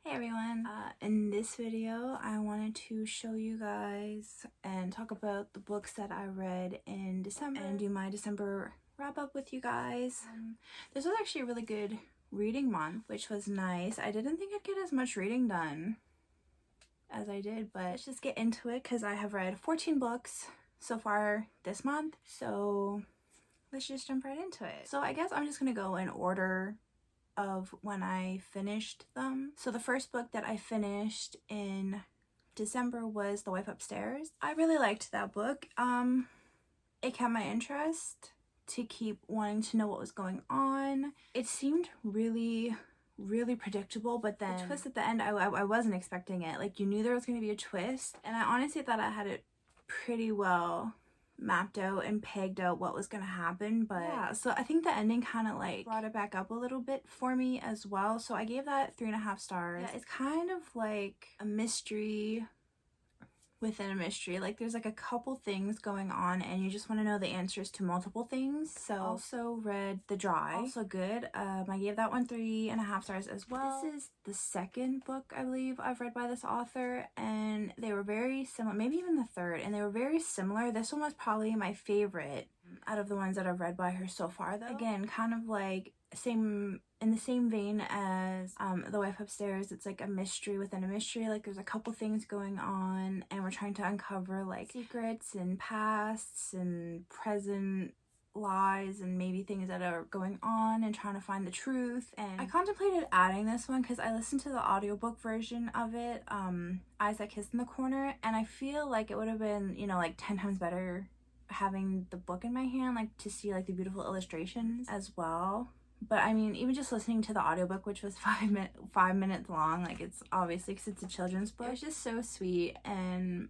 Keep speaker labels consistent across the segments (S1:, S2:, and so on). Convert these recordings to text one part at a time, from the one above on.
S1: Hey everyone, in this video I wanted to show you guys and talk about the books that I read in December and do my December wrap up with you guys. This was actually a really good reading month, which was nice. I didn't think I'd get as much reading done as I did, but let's just get into it because I have read 14 books so far this month, so let's just jump right into it. So I guess I'm just gonna go in order of when I finished them. So the first book that I finished in December was The Wife Upstairs. I really liked that book. It kept my interest to keep wanting to know what was going on. It seemed really predictable, but then the twist at the end, I wasn't expecting it. Like, you knew there was going to be a twist, and I honestly thought I had it pretty well mapped out and pegged out what was gonna happen, but yeah, so I think the ending kind of like brought it back up a little bit for me as well, so I gave that 3.5 stars. Yeah, it's kind of like a mystery within a mystery. Like, there's like a couple things going on and you just want to know the answers to multiple things. So I also read The Dry, also good. I gave that one 3.5 stars as well. This is the second book I believe I've read by this author, and they were very similar, maybe even the third, and they were very similar. This one was probably my favorite out of the ones that I've read by her so far, though. Again, kind of like in the same vein as The Wife Upstairs. It's like a mystery within a mystery. Like, there's a couple things going on and we're trying to uncover like secrets and pasts and present lies and maybe things that are going on and trying to find the truth. And I contemplated adding this one because I listened to the audiobook version of it, Eyes That Kiss in the Corner, and I feel like it would have been, you know, like 10 times better having the book in my hand, like to see like the beautiful illustrations as well. But I mean, even just listening to the audiobook, which was 5 minutes long, like, it's obviously because it's a children's book, it was just so sweet. And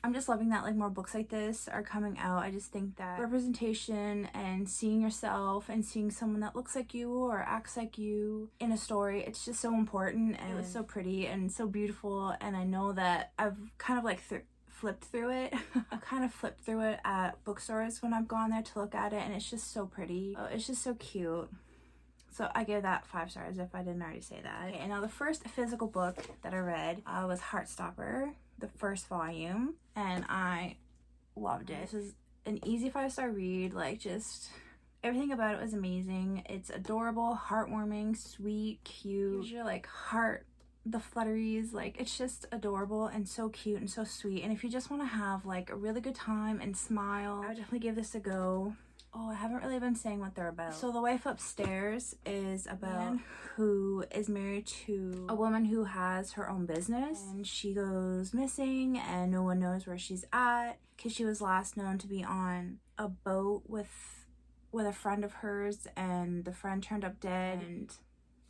S1: I'm just loving that like more books like this are coming out. I just think that representation and seeing yourself and seeing someone that looks like you or acts like you in a story, it's just so important. And it was so pretty and so beautiful, and I know that I've kind of like flipped through it. I've kind of flipped through it at bookstores when I've gone there to look at it, and it's just so pretty. Oh, it's just so cute. So I gave that 5 stars if I didn't already say that. Okay, and now the first physical book that I read was Heartstopper, the first volume, and I loved it. This is an easy 5-star read. Like, just everything about it was amazing. It's adorable, heartwarming, sweet, cute. Gives your like heart the flutteries. Like, it's just adorable and so cute and so sweet. And if you just want to have like a really good time and smile, I would definitely give this a go. Oh, I haven't really been saying what they're about. So The Wife Upstairs is about a man who is married to a woman who has her own business, and she goes missing and no one knows where she's at because she was last known to be on a boat with a friend of hers, and the friend turned up dead, and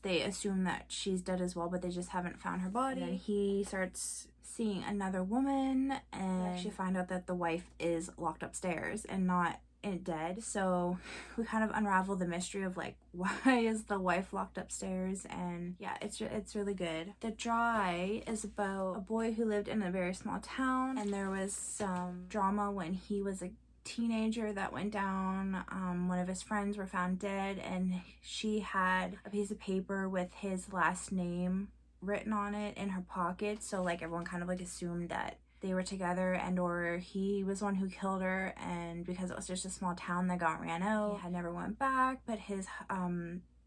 S1: they assume that she's dead as well, but they just haven't found her body. And then he starts seeing another woman, and they actually find out that the wife is locked upstairs and not dead. So we kind of unravel the mystery of like, why is the wife locked upstairs? And yeah, it's really good. The Dry is about a boy who lived in a very small town, and there was some drama when he was a teenager that went down. One of his friends were found dead, and she had a piece of paper with his last name written on it in her pocket, so like everyone kind of like assumed that they were together, and or he was the one who killed her, and because it was just a small town that got ran out, he had never went back. But his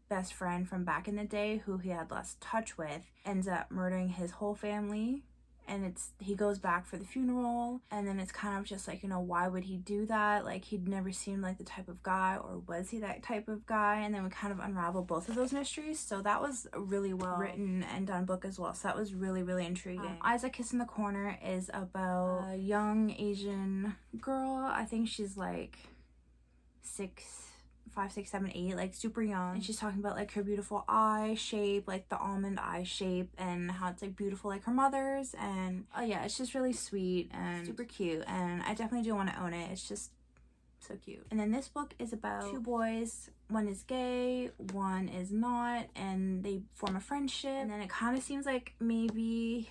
S1: best friend from back in the day, who he had lost touch with, ends up murdering his whole family. And he goes back for the funeral, and then it's kind of just like, you know, why would he do that? Like, he'd never seemed like the type of guy, or was he that type of guy? And then we kind of unravel both of those mysteries. So that was a really well written and done book as well. So that was really intriguing. Eyes That Kiss in the Corner is about a young Asian girl. I think she's like 5, 6, 7, 8, like super young, and she's talking about like her beautiful eye shape, like the almond eye shape, and how it's like beautiful like her mother's. And oh yeah, it's just really sweet and super cute, and I definitely do want to own it. It's just so cute. And then this book is about 2 boys. One is gay, one is not, and they form a friendship, and then it kind of seems like maybe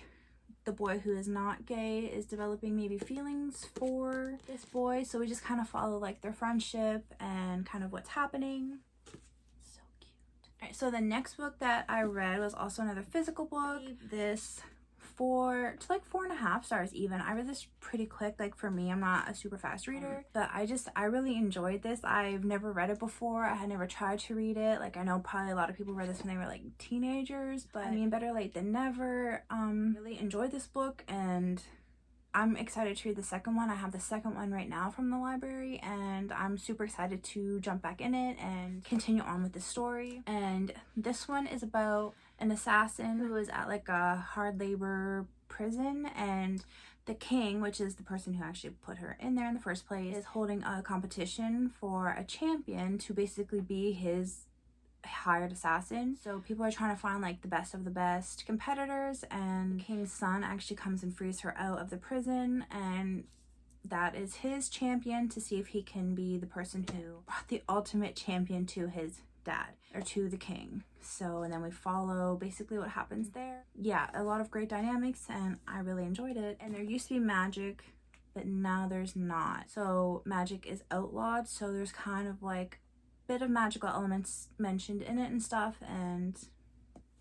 S1: the boy who is not gay is developing maybe feelings for this boy, so we just kind of follow like their friendship and kind of what's happening. So cute. Alright, so the next book that I read was also another physical book. This to like 4.5 stars even. I read this pretty quick. Like, for me, I'm not a super fast reader, but I really enjoyed this. I've never read it before. I had never tried to read it. Like, I know probably a lot of people read this when they were like teenagers, but I mean, better late than never. Really enjoyed this book, and I'm excited to read the second one. I have the second one right now from the library, and I'm super excited to jump back in it and continue on with the story. And this one is about an assassin who is at like a hard labor prison, and the king, which is the person who actually put her in there in the first place, is holding a competition for a champion to basically be his hired assassin. So people are trying to find like the best of the best competitors, and the king's son actually comes and frees her out of the prison, and that is his champion to see if he can be the person who brought the ultimate champion to his dad, or to the king. So, and then we follow basically what happens there. Yeah, a lot of great dynamics, and I really enjoyed it. And there used to be magic, but now there's not. So magic is outlawed, so there's kind of like bit of magical elements mentioned in it and stuff. And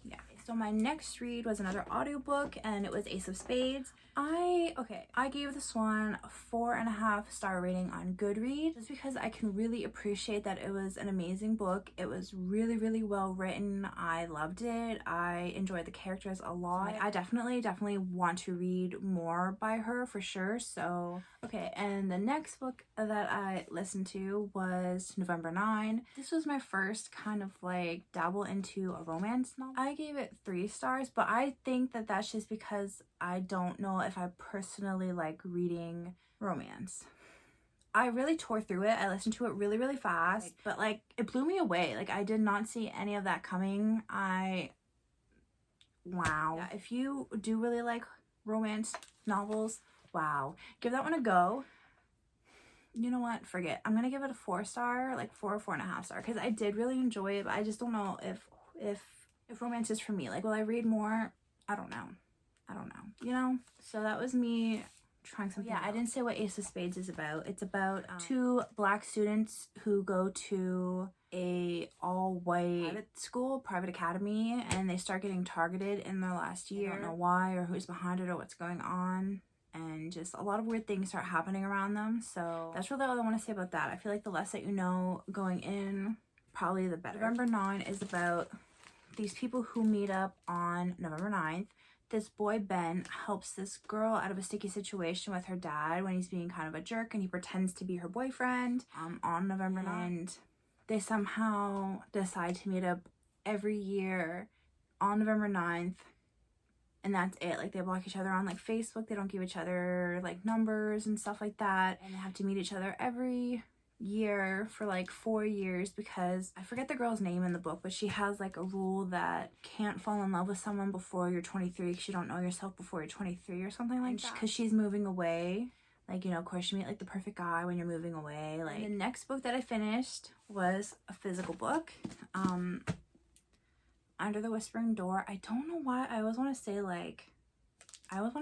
S1: yeah, so my next read was another audiobook, and it was Ace of Spades. I gave this one a 4.5 star rating on Goodreads, just because I can really appreciate that it was an amazing book. It was really, really well written. I loved it. I enjoyed the characters a lot. I definitely want to read more by her for sure. So okay, and the next book that I listened to was November 9. This was my first kind of like dabble into a romance novel. I gave it 3 stars, but I think that that's just because I don't know if I personally like reading romance. I really tore through it. I listened to it really, really fast, but like it blew me away. Like, I did not see any of that coming. Wow. Yeah, if you do really like romance novels, wow, give that one a go. You know what, forget. I'm gonna give it a 4 star, like 4 or 4.5 star, because I did really enjoy it, but I just don't know if romance is for me. Like, will I read more? I don't know, you know? So that was me trying something out. I didn't say what Ace of Spades is about. It's about 2 black students who go to a all-white private academy, and they start getting targeted in their last year. I don't know why or who's behind it or what's going on, and just a lot of weird things start happening around them. So that's really all I want to say about that. I feel like the less that you know going in, probably the better. November 9 is about these people who meet up on November 9th. This boy, Ben, helps this girl out of a sticky situation with her dad when he's being kind of a jerk, and he pretends to be her boyfriend on November 9th. And they somehow decide to meet up every year on November 9th, and that's it. Like, they block each other on like Facebook. They don't give each other like numbers and stuff like that, and they have to meet each other every year for like 4 years, because I forget the girl's name in the book, but she has like a rule that can't fall in love with someone before you're 23, because you don't know yourself before you're 23 or something like that, because she's moving away. Like, you know, of course you meet like the perfect guy when you're moving away. Like, and the next book that I finished was a physical book, Under the Whispering Door. I don't know why I always want to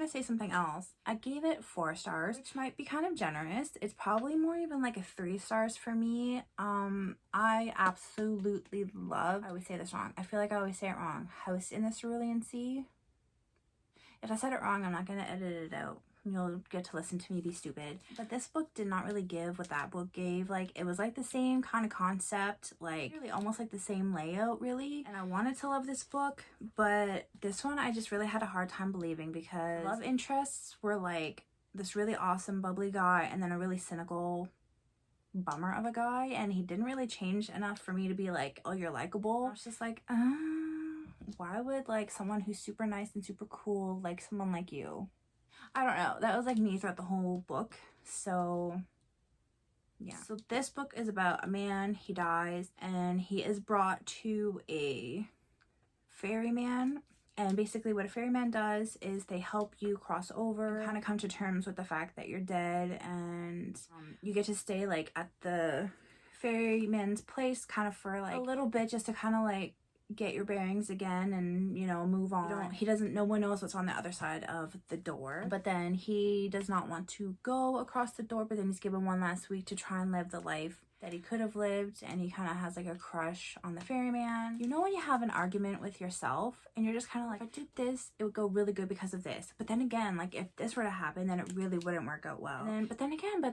S1: say something else. I gave it 4 stars, which might be kind of generous. It's probably more even like a 3 stars for me. I absolutely love, I always say this wrong. I feel like I always say it wrong. House in the Cerulean Sea. If I said it wrong, I'm not going to edit it out. You'll get to listen to me be stupid. But this book did not really give what that book gave. Like, it was like the same kind of concept, like really almost like the same layout really. And I wanted to love this book, but this one I just really had a hard time believing, because love interests were like this really awesome bubbly guy and then a really cynical bummer of a guy, and he didn't really change enough for me to be like, oh, you're likable. I was just like, why would like someone who's super nice and super cool like someone like you? I don't know. That was like me throughout the whole book. So yeah. So this book is about a man. He dies and he is brought to a ferryman. And basically what a ferryman does is they help you cross over and kind of come to terms with the fact that you're dead. And you get to stay like at the ferryman's place kind of for like a little bit, just to kind of like get your bearings again and, you know, move on. No one knows what's on the other side of the door, but then he does not want to go across the door, but then he's given one last week to try and live the life that he could have lived, and he kind of has like a crush on the ferryman. You know when you have an argument with yourself and you're just kind of like, if I did this, it would go really good because of this. But then again, like if this were to happen, then it really wouldn't work out well. But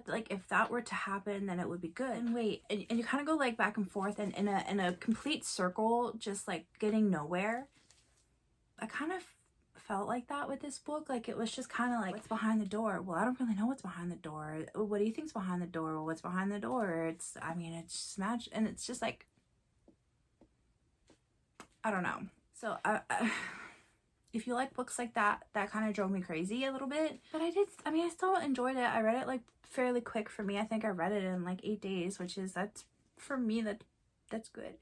S1: like if that were to happen, then it would be good. And wait, and you kind of go like back and forth and in a complete circle, just like getting nowhere. I kind of felt like that with this book. Like it was just kind of like, what's behind the door? Well, I don't really know what's behind the door. What do you think's behind the door? Well, what's behind the door? It's smashed, and it's just like, I don't know. So if you like books like that kind of drove me crazy a little bit. But I still enjoyed it. I read it like fairly quick for me. I think I read it in like 8 days, which is, for me, that's good.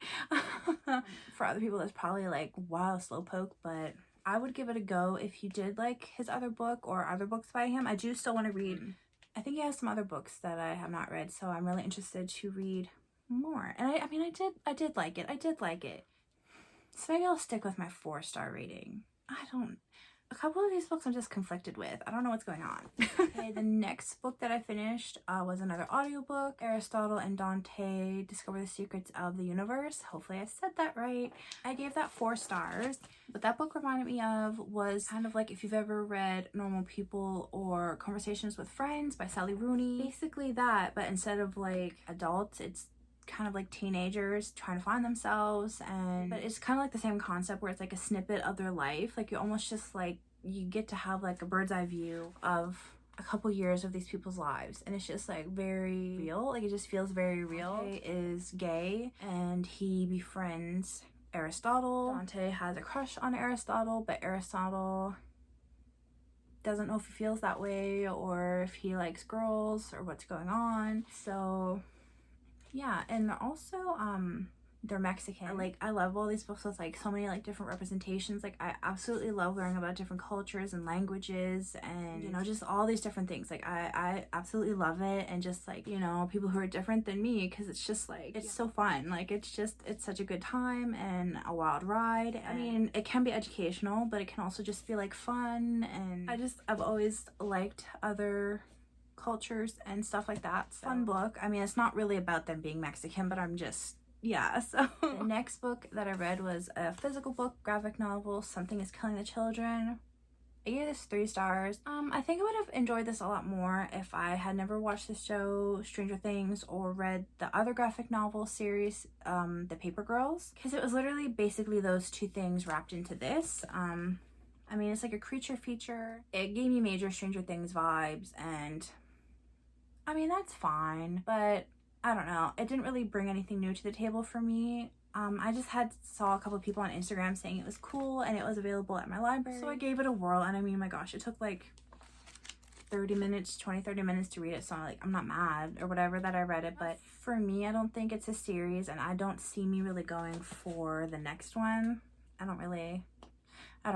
S1: For other people, that's probably like, wow, slowpoke, but I would give it a go if you did like his other book or other books by him. I do still want to read. I think he has some other books that I have not read, so I'm really interested to read more. And I did like it. I did like it. So maybe I'll stick with my 4-star rating. A couple of these books I'm just conflicted with. I don't know what's going on. Okay, the next book that I finished was another audiobook, Aristotle and Dante, Discover the Secrets of the Universe. Hopefully I said that right. I gave that 4 stars. What that book reminded me of was kind of like if you've ever read Normal People or Conversations with Friends by Sally Rooney. Basically that, but instead of like adults, it's kind of like teenagers trying to find themselves, but it's kind of like the same concept where it's like a snippet of their life. Like you almost just like, you get to have like a bird's eye view of a couple years of these people's lives, and it's just like very real. Like it just feels very real. Dante is gay and he befriends Aristotle. Dante has a crush on Aristotle, but Aristotle doesn't know if he feels that way or if he likes girls or what's going on. So yeah, and also they're Mexican. Like I love all these books with like so many like different representations. Like I absolutely love learning about different cultures and languages and, you know, just all these different things. Like I absolutely love it, and just like, you know, people who are different than me, because it's just like, it's so fun. Like it's such a good time and a wild ride. I mean, it can be educational, but it can also just be like fun, and I've always liked other cultures and stuff like that. So. Fun book. I mean, it's not really about them being Mexican, but I'm just, yeah. So the next book that I read was a physical book, graphic novel, Something is Killing the Children. I gave this 3 stars. I think I would have enjoyed this a lot more if I had never watched the show Stranger Things or read the other graphic novel series, The Paper Girls, because it was literally basically those 2 things wrapped into this. I mean, it's like a creature feature. It gave me major Stranger Things vibes, and I mean, that's fine, but I don't know. It didn't really bring anything new to the table for me. I just saw a couple of people on Instagram saying it was cool and it was available at my library. So I gave it a whirl, and I mean, my gosh, it took like 30 minutes to read it. So I'm not mad or whatever that I read it, but for me, I don't think it's a series, and I don't see me really going for the next one. I don't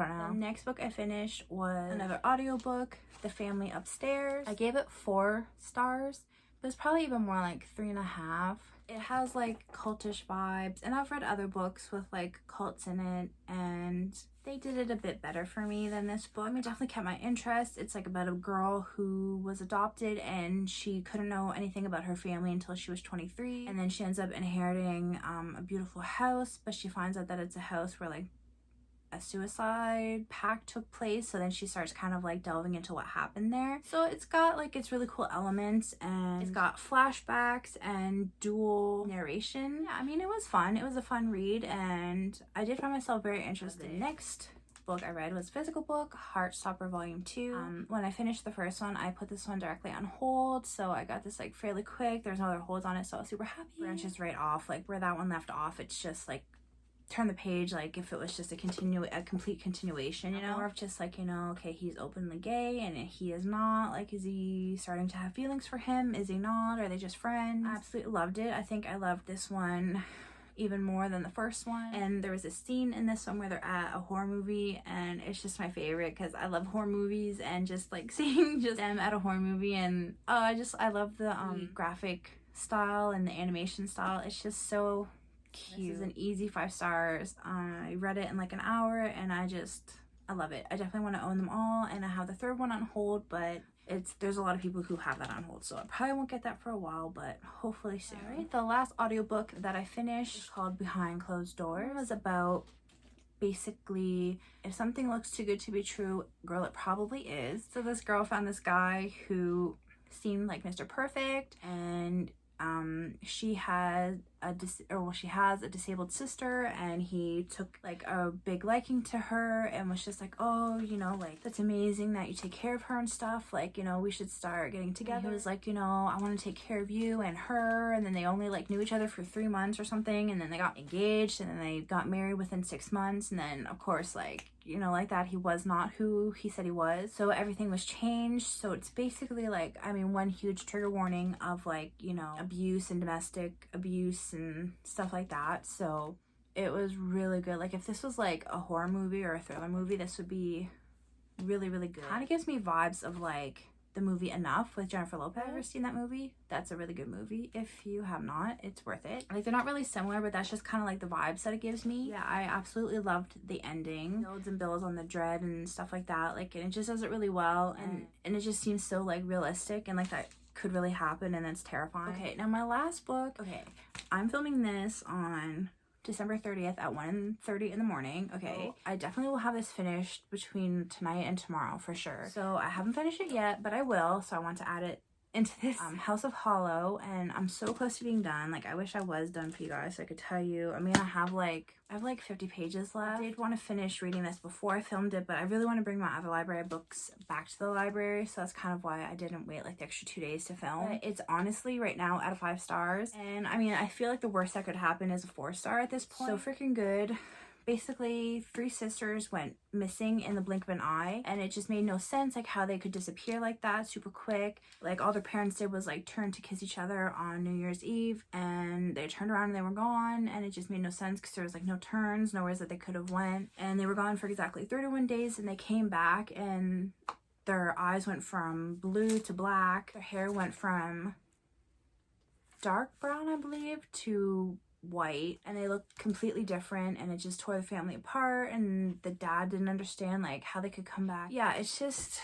S1: know. The next book I finished was another audiobook, The Family Upstairs. I gave it 4 stars, but it's probably even more like 3.5. It has like cultish vibes, and I've read other books with like cults in it, and they did it a bit better for me than this book. I mean, it definitely kept my interest. It's like about a girl who was adopted, and she couldn't know anything about her family until she was 23, and then she ends up inheriting a beautiful house, but she finds out that it's a house where like a suicide pact took place. So then she starts kind of like delving into what happened there. So it's got like its really cool elements, and it's got flashbacks and dual narration. Yeah, I mean, it was fun. It was a fun read, and I did find myself very interested. The next book I read was physical book, Heartstopper Volume 2. When I finished the first one, I put this one directly on hold, so I got this like fairly quick. There's no other holds on it, so I was super happy. Branches right off, like where that one left off, it's just like turn the page, like if it was just a complete continuation, you know, or if just like, you know, okay, he's openly gay and he is not, like, is he starting to have feelings for him, is he not, are they just friends? I absolutely loved it. I think I loved this one even more than the first one, and there was a scene in this one where they're at a horror movie, and it's just my favorite because I love horror movies, and just like seeing just them at a horror movie, and I love the graphic style and the animation style. It's just so cute. This is an easy 5 stars. I read it in like an hour, and I just I love it. I definitely want to own them all, and I have the third one on hold, but there's a lot of people who have that on hold, so I probably won't get that for a while, but hopefully soon. All right, the last audiobook that I finished is called Behind Closed Doors. It was about basically, if something looks too good to be true, girl, it probably is. So this girl found this guy who seemed like Mr. Perfect, and she has a disabled sister, and he took like a big liking to her and was just like, oh, you know, like, that's amazing that you take care of her and stuff, like, you know, we should start getting together. And he was like, you know, I want to take care of you and her. And then they only like knew each other for 3 months or something, and then they got engaged, and then they got married within 6 months, and then of course, like, you know, like that, he was not who he said he was, so everything was changed. So it's basically like, I mean, one huge trigger warning of like, you know, abuse and domestic abuse and stuff like that. So it was really good. Like, if this was like a horror movie or a thriller movie, this would be really, really good. Kind of gives me vibes of like the movie Enough with Jennifer Lopez. Ever seen that movie? That's a really good movie. If you have not, it's worth it. Like, they're not really similar, but that's just kind of like the vibes that it gives me. Yeah, I absolutely loved the ending. Builds and builds on the dread and stuff like that. Like, and it just does it really well, and it just seems so like realistic, and like that could really happen, and it's terrifying. Okay, now my last book. Okay, I'm filming this on December 30th at 1:30 in the morning. Okay, I definitely will have this finished between tonight and tomorrow for sure. So I haven't finished it yet, but I will, so I want to add it into this House of Hollow, and I'm so close to being done. Like, I wish I was done for you guys so I could tell you. I mean, I have like 50 pages left. I did want to finish reading this before I filmed it, but I really want to bring my other library books back to the library, so that's kind of why I didn't wait like the extra 2 days to film. But it's honestly right now out of 5 stars, and I mean, I feel like the worst that could happen is a 4-star at this point. So freaking good. Basically, 3 sisters went missing in the blink of an eye, and it just made no sense, like, how they could disappear like that super quick. Like, all their parents did was like turn to kiss each other on New Year's Eve, and they turned around and they were gone, and it just made no sense because there was like no turns, nowhere that they could have went, and they were gone for exactly 31 days, and they came back, and their eyes went from blue to black, their hair went from dark brown, I believe, to white, and they looked completely different, and it just tore the family apart, and the dad didn't understand like how they could come back. Yeah, it's just,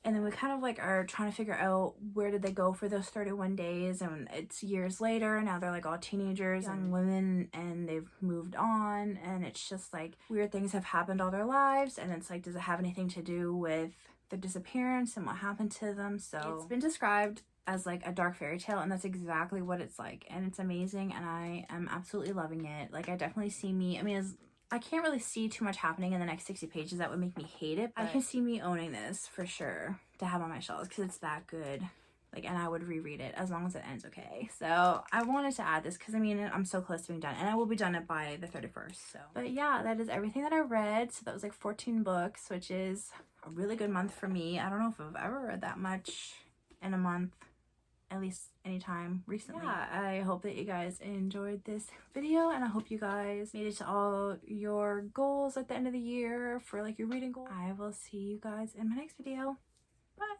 S1: and then we kind of like are trying to figure out where did they go for those 31 days, and it's years later, and now they're like all teenagers, young women, and they've moved on, and it's just like weird things have happened all their lives, and it's like, does it have anything to do with their disappearance and what happened to them? So it's been described as like a dark fairy tale, and that's exactly what it's like, and it's amazing, and I am absolutely loving it. Like, I definitely see me, I mean, I can't really see too much happening in the next 60 pages that would make me hate it, but I can see me owning this for sure to have on my shelves because it's that good. Like, and I would reread it as long as it ends okay. So I wanted to add this because, I mean, I'm so close to being done, and I will be done it by the 31st. So, but yeah, that is everything that I read. So that was like 14 books, which is a really good month for me. I don't know if I've ever read that much in a month, at least anytime recently. Yeah, I hope that you guys enjoyed this video, and I hope you guys made it to all your goals at the end of the year for like your reading goals. I will see you guys in my next video. Bye!